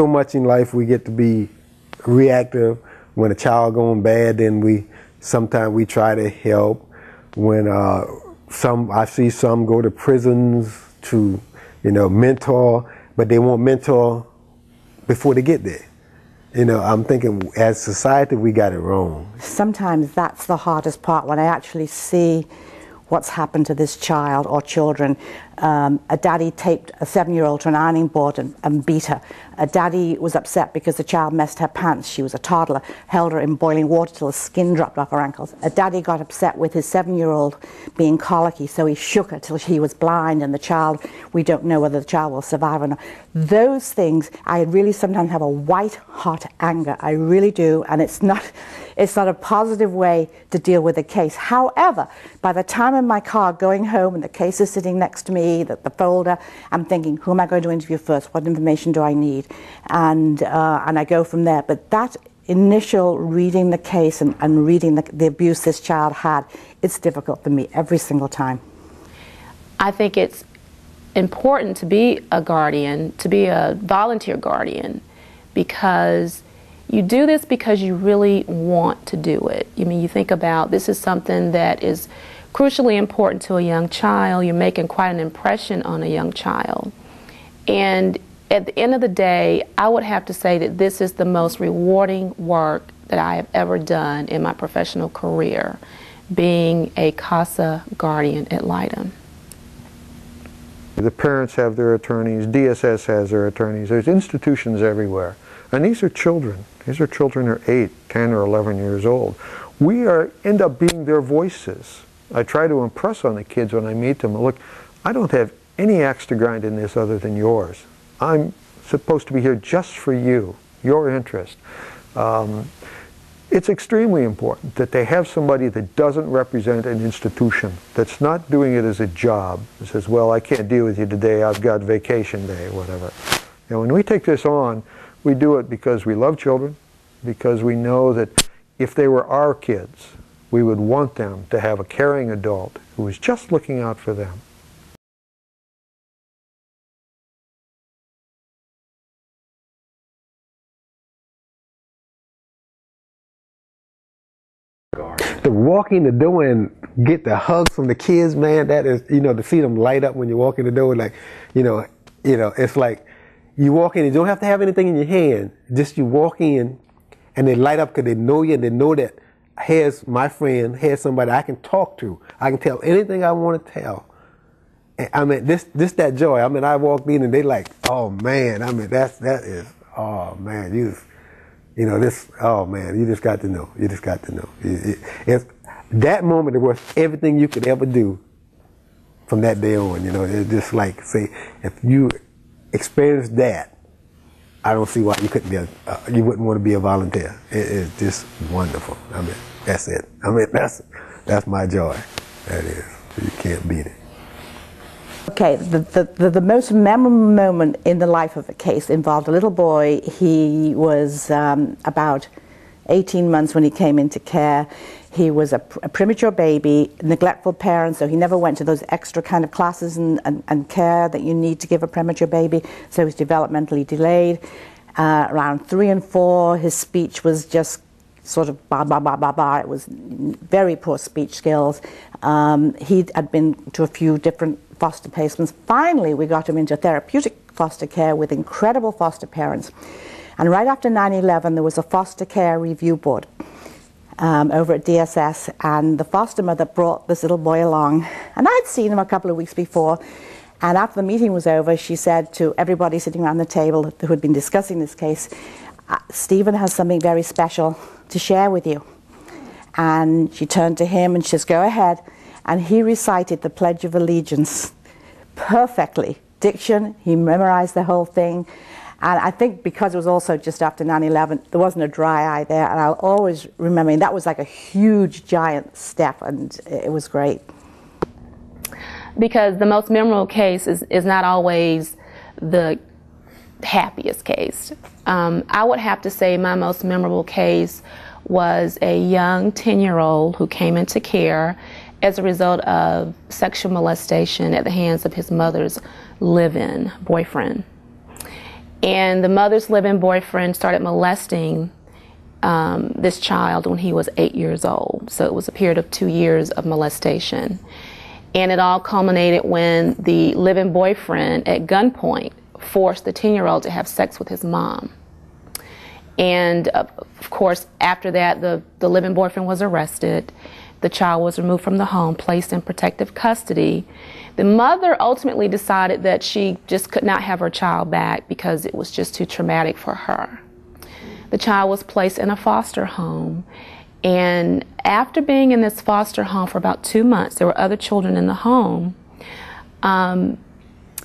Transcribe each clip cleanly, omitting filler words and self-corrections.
so much in life we get to be reactive. When a child going bad, then sometimes we try to help. When I see some go to prisons to, mentor, but they won't mentor before they get there. I'm thinking as society we got it wrong. Sometimes that's the hardest part, when I actually see what's happened to this child or children. A daddy taped a 7-year-old to an ironing board and beat her. A daddy was upset because the child messed her pants. She was a toddler, held her in boiling water till the skin dropped off her ankles. A daddy got upset with his 7-year-old being colicky, so he shook her till she was blind, and the child, we don't know whether the child will survive or not. Those things, I really sometimes have a white-hot anger. I really do, and it's not a positive way to deal with a case. However, by the time in my car going home and the case is sitting next to me, the folder, I'm thinking, who am I going to interview first? What information do I need? And I go from there. But that initial reading the case and reading the abuse this child had, it's difficult for me every single time. I think it's important to be a guardian, to be a volunteer guardian, because you do this because you really want to do it. You think about, this is something that is crucially important to a young child. You're making quite an impression on a young child. And at the end of the day, I would have to say that this is the most rewarding work that I have ever done in my professional career, being a CASA guardian at Litem. The parents have their attorneys, DSS has their attorneys, there's institutions everywhere. And these are children. These are children who are 8, 10, or 11 years old. We end up being their voices. I try to impress on the kids when I meet them, look, I don't have any axe to grind in this other than yours. I'm supposed to be here just for you, your interest. It's extremely important that they have somebody that doesn't represent an institution, that's not doing it as a job, that says, well, I can't deal with you today, I've got vacation day, whatever. When we take this on, we do it because we love children, because we know that if they were our kids, we would want them to have a caring adult who is just looking out for them. To walk in the door and get the hugs from the kids, man, that is, to see them light up when you walk in the door, like, it's like you walk in, you don't have to have anything in your hand, just you walk in and they light up because they know you and they know that here's my friend, here's somebody I can talk to. I can tell anything I want to tell. And, this that joy. I walked in and they like, oh man, that is, oh man, oh man, you just got to know. You just got to know. It's that moment was everything you could ever do from that day on. It's just like, say, if you experience that, I don't see why you couldn't be you wouldn't want to be a volunteer. It's just wonderful. That's it. That's my joy. That is. You can't beat it. Okay, the most memorable moment in the life of a case involved a little boy. He was about 18 months when he came into care. He was a premature baby, neglectful parent, so he never went to those extra kind of classes and care that you need to give a premature baby, so he was developmentally delayed. Around 3 and 4, his speech was just sort of ba ba ba ba ba. It was very poor speech skills. He had been to a few different foster placements. Finally, we got him into therapeutic foster care with incredible foster parents. And right after 9/11, there was a foster care review board over at DSS, and the foster mother brought this little boy along. And I'd seen him a couple of weeks before, and after the meeting was over, she said to everybody sitting around the table who had been discussing this case, Stephen has something very special to share with you. And she turned to him and she says, go ahead. And he recited the Pledge of Allegiance perfectly. Diction, he memorized the whole thing. And I think because it was also just after 9/11, there wasn't a dry eye there. And I'll always remember, that was like a huge, giant step, and it was great. Because the most memorable case is not always the happiest case. I would have to say my most memorable case was a young 10-year-old who came into care as a result of sexual molestation at the hands of his mother's live-in boyfriend. And the mother's live-in boyfriend started molesting this child when he was 8 years old. So it was a period of 2 years of molestation. And it all culminated when the live-in boyfriend at gunpoint forced the 10-year-old to have sex with his mom. And of course, after that, the live-in boyfriend was arrested. The child was removed from the home, placed in protective custody. The mother ultimately decided that she just could not have her child back because it was just too traumatic for her. The child was placed in a foster home, and after being in this foster home for about 2 months, there were other children in the home.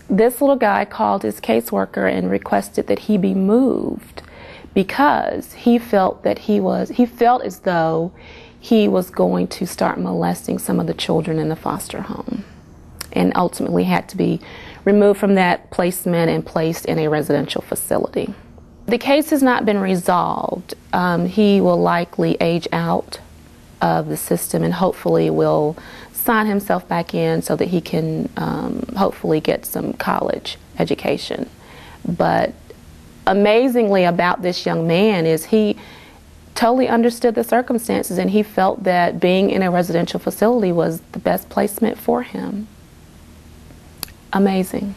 This little guy called his caseworker and requested that he be moved because he felt that he felt as though he was going to start molesting some of the children in the foster home, and ultimately had to be removed from that placement and placed in a residential facility. The case has not been resolved. He will likely age out of the system and hopefully will sign himself back in so that he can hopefully get some college education. But amazingly about this young man is he totally understood the circumstances, and he felt that being in a residential facility was the best placement for him. Amazing.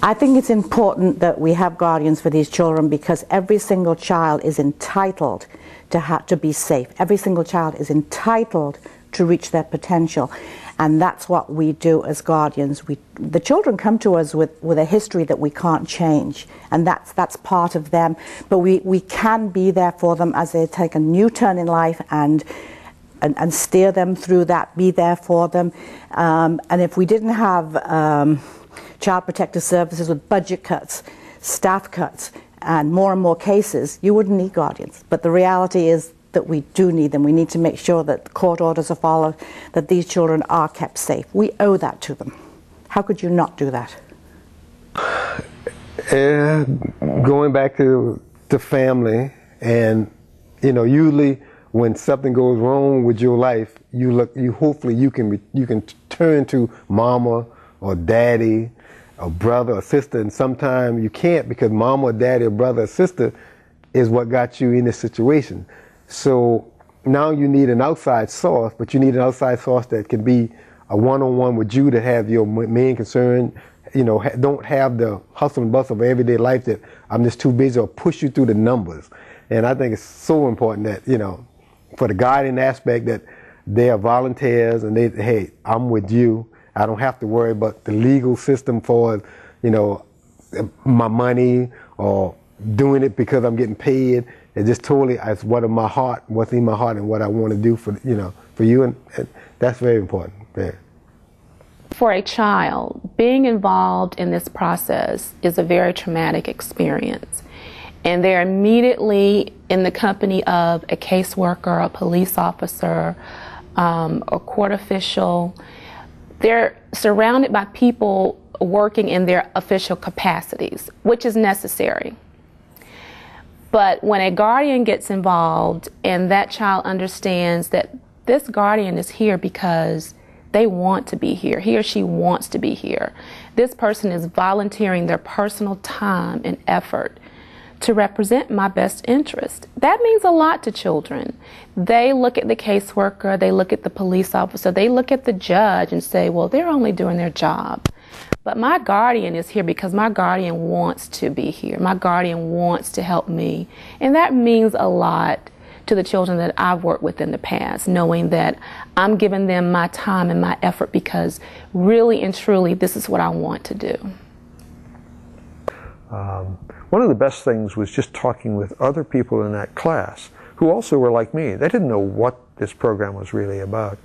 I think it's important that we have guardians for these children because every single child is entitled to be safe. Every single child is entitled to reach their potential. And that's what we do as guardians. The children come to us with a history that we can't change, and that's part of them. But we can be there for them as they take a new turn in life and steer them through that, be there for them. And if we didn't have Child Protective Services with budget cuts, staff cuts, and more cases, you wouldn't need guardians. But the reality is that we do need them. We need to make sure that court orders are followed, that these children are kept safe. We owe that to them. How could you not do that? Going back to the family, and usually when something goes wrong with your life, hopefully you can turn to mama or daddy, or brother or sister, and sometimes you can't because mama or daddy or brother or sister is what got you in this situation. So now you need an outside source, but you need an outside source that can be a one-on-one with you to have your main concern, don't have the hustle and bustle of everyday life that I'm just too busy, or push you through the numbers. And I think it's so important that, for the guardian aspect, that they are volunteers and hey, I'm with you. I don't have to worry about the legal system for, my money or doing it because I'm getting paid. It's just totally, it's what's in my heart, and what I want to do for you, and that's very important. Yeah. For a child, being involved in this process is a very traumatic experience. And they're immediately in the company of a caseworker, a police officer, a court official. They're surrounded by people working in their official capacities, which is necessary. But when a guardian gets involved and that child understands that this guardian is here because they want to be here, he or she wants to be here, this person is volunteering their personal time and effort to represent my best interest. That means a lot to children. They look at the caseworker, they look at the police officer, they look at the judge and say, well, they're only doing their job. But my guardian is here because my guardian wants to be here. My guardian wants to help me. And that means a lot to the children that I've worked with in the past, knowing that I'm giving them my time and my effort because really and truly this is what I want to do. One of the best things was just talking with other people in that class who also were like me. They didn't know what this program was really about.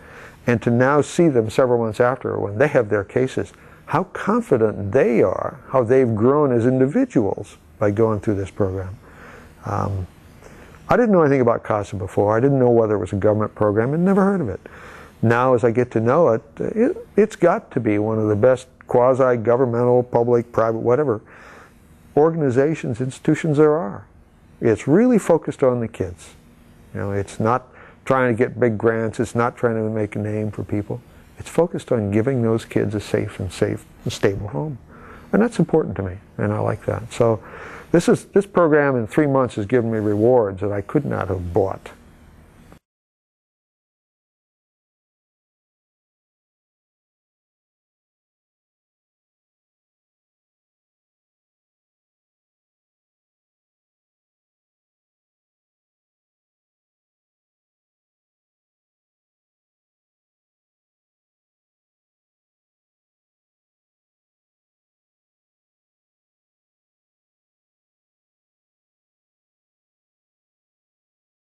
And to now see them several months after, when they have their cases, how confident they are, how they've grown as individuals by going through this program. I didn't know anything about CASA before. I didn't know whether it was a government program. I'd never heard of it. Now, as I get to know it, it's got to be one of the best quasi-governmental, public, private, whatever, organizations, institutions there are. It's really focused on the kids. It's not trying to get big grants. It's not trying to make a name for people. It's focused on giving those kids a safe and stable home. And that's important to me, and I like that. So this program in 3 months has given me rewards that I could not have bought.